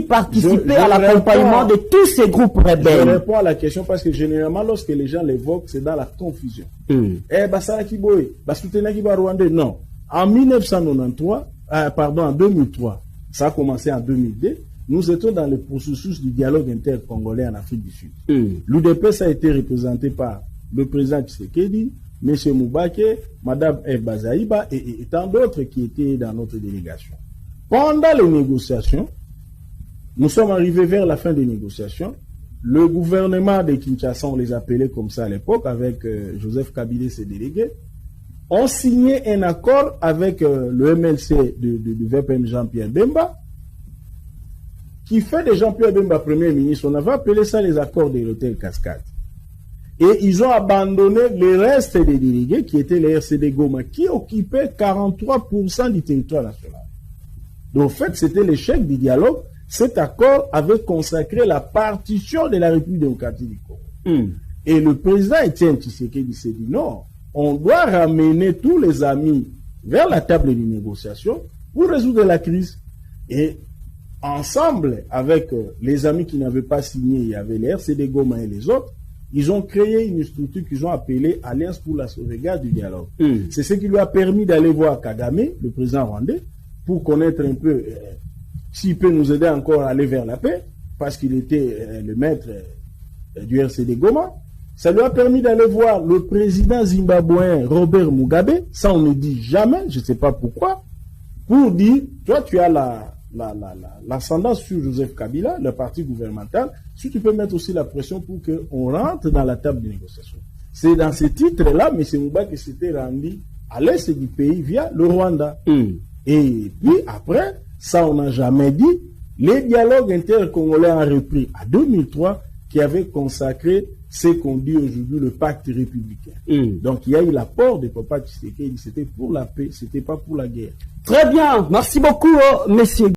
participer à l'accompagnement de tous ces groupes rebelles. Je réponds à la question parce que généralement, lorsque les gens l'évoquent, c'est dans la confusion. Non. En 1993, en 2003, ça a commencé en 2002, nous étions dans le processus du dialogue intercongolais en Afrique du Sud. L'UDPS a été représenté par le président Tshisekedi, M. Moubake, Mme Eva Zaïba et tant d'autres qui étaient dans notre délégation. Pendant les négociations, nous sommes arrivés vers la fin des négociations. Le gouvernement de Kinshasa, on les appelait comme ça à l'époque, avec Joseph Kabila et ses délégués, ont signé un accord avec le MLC du VPM Jean-Pierre Bemba, qui fait de Jean-Pierre Bemba Premier ministre. On avait appelé ça les accords de l'hôtel Cascade. Et ils ont abandonné le reste des délégués, qui étaient les RCD Goma, qui occupaient 43% du territoire national. Donc, en fait, c'était l'échec du dialogue. Cet accord avait consacré la partition de la République démocratique du Congo. Et le président Étienne Tshisekedi s'est dit non, on doit ramener tous les amis vers la table de négociation pour résoudre la crise. Et ensemble, avec les amis qui n'avaient pas signé, il y avait les RCD Goma et les autres, ils ont créé une structure qu'ils ont appelée Alliance pour la sauvegarde du dialogue. C'est ce qui lui a permis d'aller voir Kagame, le président rwandais, pour connaître un peu s'il peut nous aider encore à aller vers la paix, parce qu'il était le maître du RCD Goma. Ça lui a permis d'aller voir le président zimbabwéen Robert Mugabe, ça on ne dit jamais, je ne sais pas pourquoi, pour dire, toi tu as l'ascendance sur Joseph Kabila, le parti gouvernemental, si tu peux mettre aussi la pression pour qu'on rentre dans la table de négociation. C'est dans ce titre-là, M. Mugabe s'était rendu à l'est du pays via le Rwanda. Et puis après, ça on n'a jamais dit, les dialogues intercongolais ont repris à 2003 qui avait consacré ce qu'on dit aujourd'hui le pacte républicain. Donc il y a eu l'apport de Papa Tshisekedi, c'était pour la paix, c'était pas pour la guerre. Très bien, merci beaucoup, messieurs.